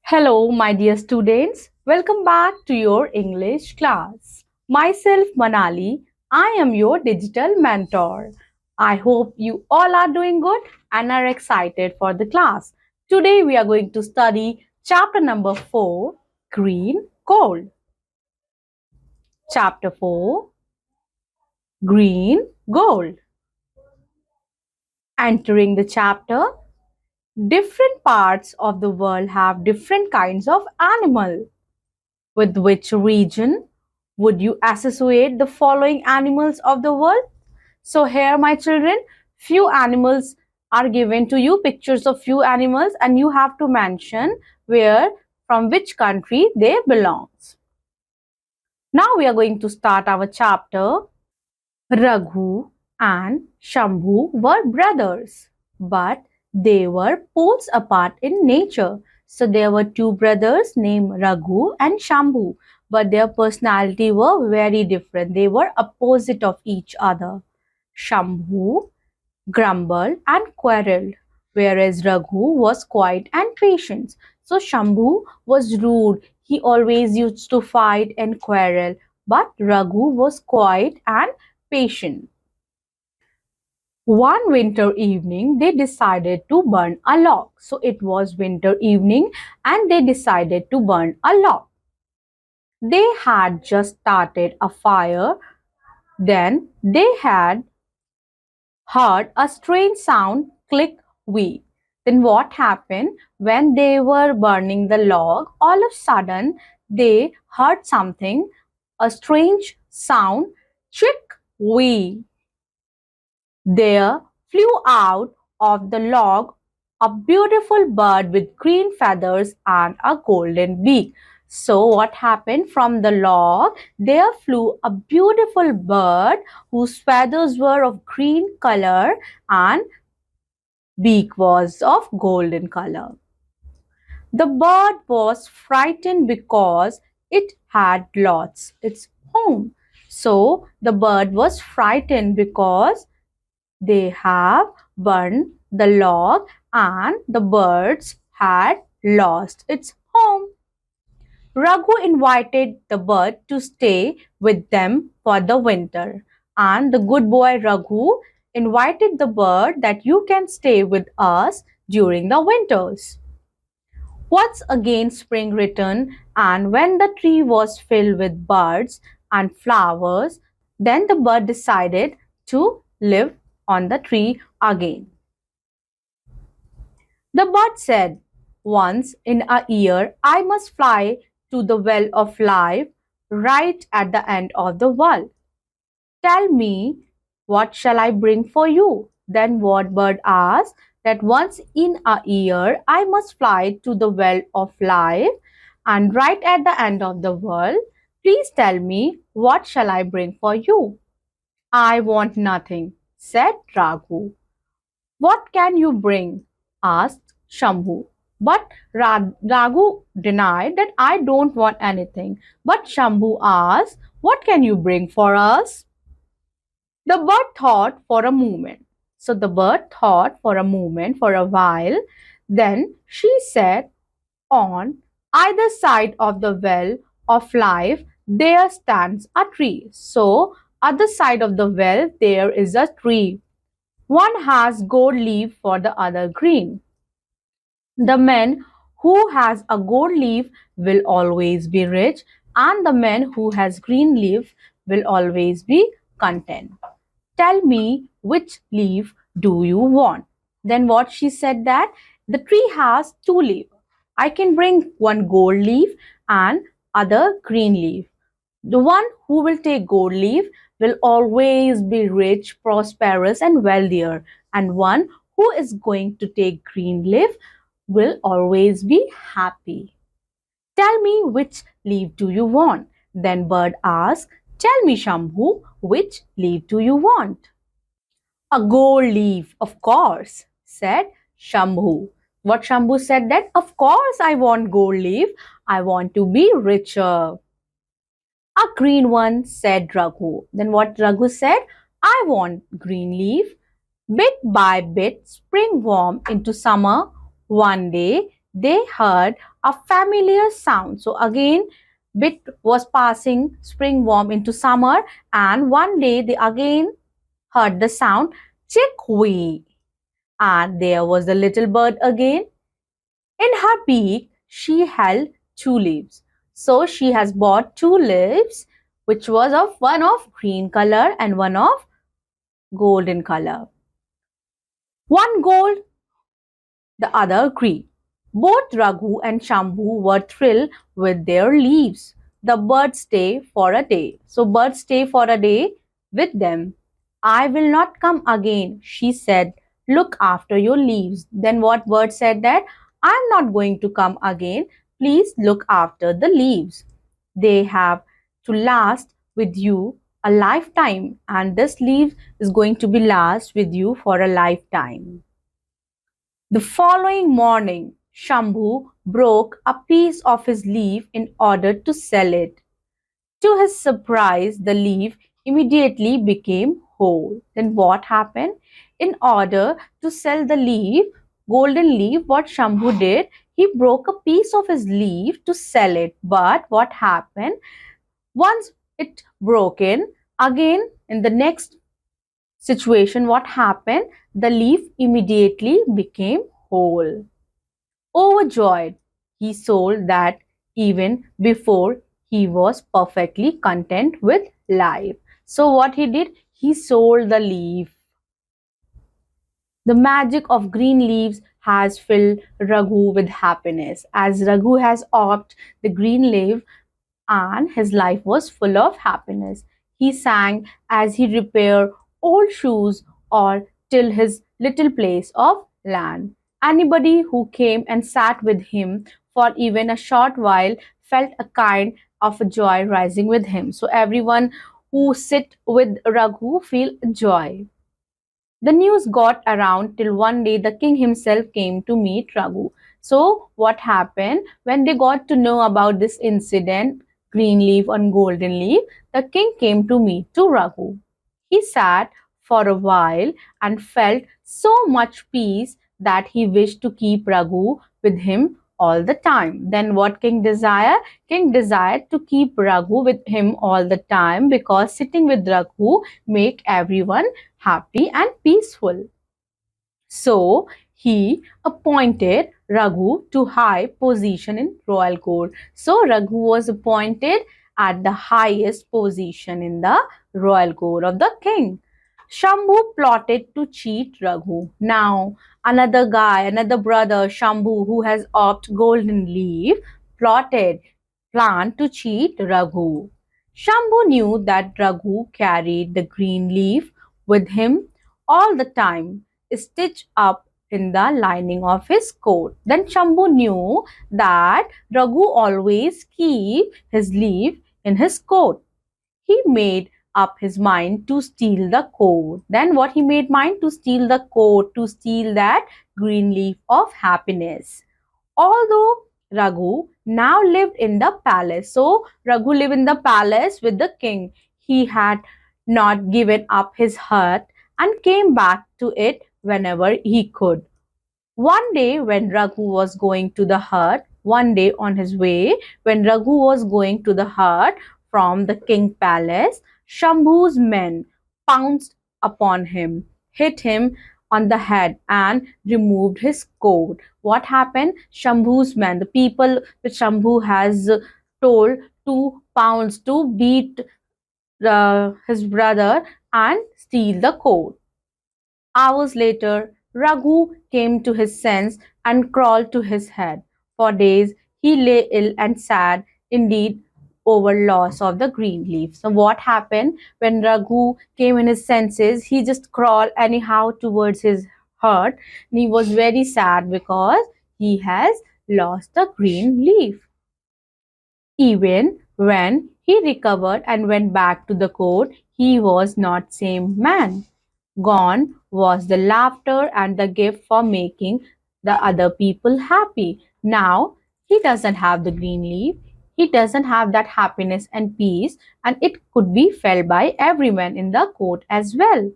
Hello, my dear students. Welcome back to your English class. Myself, Manali. I am your digital mentor. I hope you all are doing good and are excited for the class. Today, we are going to study chapter number 4, Green Gold. Chapter 4, Green Gold. Entering the chapter, different parts of the world have different kinds of animal. With which region would you associate the following animals of the world? So here, my children, few animals are given to you, pictures of few animals, and you have to mention where, from which country they belong. Now we are going to start our chapter. Raghu and Shambhu were brothers, but they were poles apart in nature. So there were two brothers named Raghu and Shambhu, but their personality were very different. They were opposite of each other. Shambhu grumbled and quarreled, whereas Raghu was quiet and patient. So Shambhu was rude. He always used to fight and quarrel, but Raghu was quiet and patient. One winter evening, they decided to burn a log. So it was winter evening and they decided to burn a log. They had just started a fire. Then they had heard a strange sound, click, wee. Then what happened? When they were burning the log, all of a sudden they heard something, a strange sound, chick, wee. There flew out of the log a beautiful bird with green feathers and a golden beak. So what happened? From the log, there flew a beautiful bird whose feathers were of green color and beak was of golden color. The bird was frightened because it had lost its home. So the bird was frightened because they have burned the log and the birds had lost its home. Raghu invited the bird to stay with them for the winter. And the good boy Raghu invited the bird that you can stay with us during the winters. Once again spring returned, and when the tree was filled with birds and flowers, then the bird decided to live on the tree again. The bird said, "Once in a year I must fly to the well of life right at the end of the world. Tell me, what shall I bring for you?" Then what bird asked? That once in a year I must fly to the well of life and right at the end of the world. Please tell me, what shall I bring for you? "I want nothing," said Raghu. "What can you bring?" asked Shambhu. But Raghu denied that I don't want anything. But Shambhu asked, "What can you bring for us?" The bird thought for a moment. So the bird thought for a moment, for a while. Then she said, "On either side of the well of life, there stands a tree." So, other side of the well, there is a tree. One has gold leaf for the other green. The man who has a gold leaf will always be rich, and the man who has green leaf will always be content. Tell me, which leaf do you want? Then what she said, that the tree has two leaves. I can bring one gold leaf and other green leaf. The one who will take gold leaf will always be rich, prosperous and wealthier, and one who is going to take green leaf will always be happy. Tell me, which leaf do you want? Then bird asked, "Tell me, Shambhu, which leaf do you want?" "A gold leaf, of course," said Shambhu. What Shambhu said, that of course I want gold leaf. I want to be richer. "A green one," said Raghu. Then what Raghu said? I want green leaf. Bit by bit, spring warmed into summer. One day, they heard a familiar sound. So again, bit was passing spring warm into summer, and one day they again heard the sound chickweed. And there was the little bird again. In her beak, she held two leaves. So she has bought two leaves, which was of one of green color and one of golden color. One gold, the other green. Both Raghu and Shambhu were thrilled with their leaves. The birds stay for a day. So birds stay for a day with them. I will not come again, she said. Look after your leaves. Then what bird said that? I am not going to come again. Please look after the leaves. They have to last with you a lifetime, and this leaf is going to be last with you for a lifetime. The following morning, Shambhu broke a piece of his leaf in order to sell it. To his surprise, the leaf immediately became whole. Then what happened? In order to sell the leaf, golden leaf, what Shambhu did, he broke a piece of his leaf to sell it. But what happened? Once it broken, again in the next situation, what happened? The leaf immediately became whole. Overjoyed, he sold that even before he was perfectly content with life. So, what he did? He sold the leaf. The magic of green leaves has filled Raghu with happiness. As Raghu has opted the green leaf, and his life was full of happiness. He sang as he repaired old shoes or till his little place of land. Anybody who came and sat with him for even a short while felt a kind of joy rising with him. So everyone who sit with Raghu feel joy. The news got around till one day the king himself came to meet Raghu. So, what happened when they got to know about this incident, green leaf and golden leaf? The king came to meet to Raghu. He sat for a while and felt so much peace that he wished to keep Raghu with him all the time. Then what king desired? King desired to keep Raghu with him all the time because sitting with Raghu make everyone happy and peaceful. So he appointed Raghu to high position in royal court. So Raghu was appointed at the highest position in the royal court of the king. Shambhu plotted to cheat Raghu. Now another guy, another brother, Shambhu, who has opted golden leaf, planned to cheat Raghu. Shambhu knew that Raghu carried the green leaf with him all the time, stitched up in the lining of his coat. Then Shambhu knew that Raghu always keep his leaf in his coat. He made up his mind to steal the coat. Then what he made mind? To steal the coat, to steal that green leaf of happiness. Although Raghu now lived in the palace. So Raghu lived in the palace with the king. He had not given up his hut and came back to it whenever he could. One day when Raghu was going to the hut, one day on his way, when Raghu was going to the hut from the king palace, Shambhu's men pounced upon him, hit him on the head and removed his coat. What happened? Shambhu's men, the people that Shambhu has told to pounce, to beat his brother and steal the coat. Hours later, Raghu came to his sense and crawled to his head. For days, he lay ill and sad, indeed, over loss of the green leaf. So what happened when Raghu came in his senses? He just crawled anyhow towards his hut, and he was very sad because he has lost the green leaf. Even when he recovered and went back to the court, he was not same man. Gone was the laughter and the gift for making the other people happy. Now he doesn't have the green leaf. He doesn't have that happiness and peace, and it could be felt by everyone in the court as well.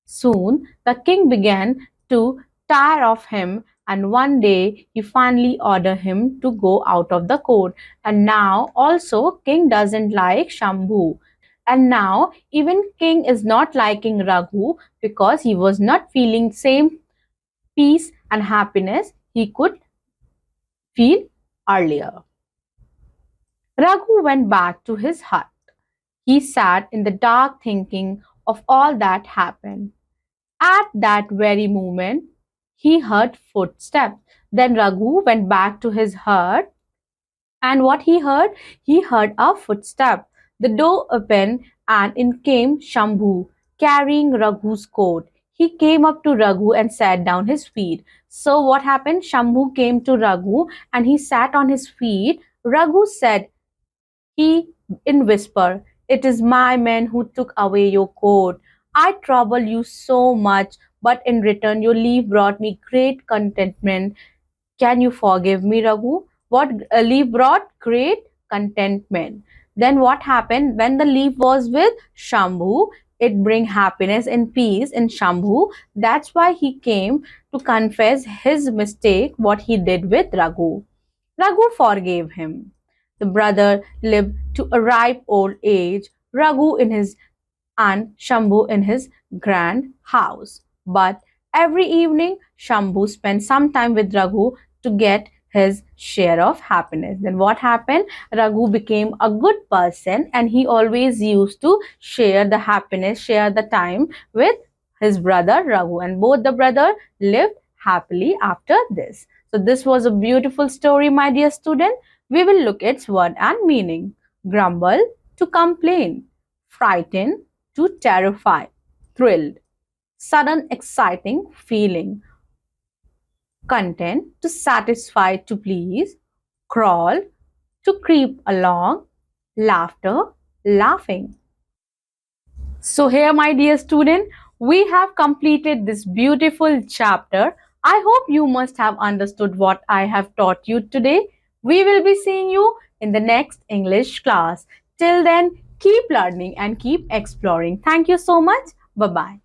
Soon the king began to tire of him, and one day he finally ordered him to go out of the court. And now also king doesn't like Shambhu. And now even king is not liking Raghu because he was not feeling same peace and happiness he could feel earlier. Raghu went back to his hut. He sat in the dark thinking of all that happened. At that very moment, he heard footsteps. Then Raghu went back to his hut, and what he heard? He heard a footstep. The door opened, and in came Shambhu, carrying Raghu's coat. He came up to Raghu and sat down his feet. So what happened? Shambhu came to Raghu and he sat on his feet. Raghu said, he in whisper, "It is my men who took away your coat. I trouble you so much, but in return your leave brought me great contentment. Can you forgive me, Raghu?" What leave brought? Great contentment. Then what happened? When the leave was with Shambhu, it bring happiness and peace in Shambhu. That's why he came to confess his mistake, what he did with Raghu. Raghu forgave him. The brother lived to a ripe old age, Raghu in his and Shambhu in his grand house. But every evening, Shambhu spent some time with Raghu to get his share of happiness. Then what happened? Raghu became a good person and he always used to share the happiness, share the time with his brother Raghu, and both the brother lived happily after this. So this was a beautiful story, my dear student. We will look at its word and meaning. Grumble, to complain. Frighten, to terrify. Thrilled, sudden exciting feeling. Content, to satisfy, to please. Crawl, to creep along. Laughter, laughing. So here, my dear student, we have completed this beautiful chapter. I hope you must have understood what I have taught you today. We will be seeing you in the next English class. Till then, keep learning and keep exploring. Thank you so much. Bye-bye.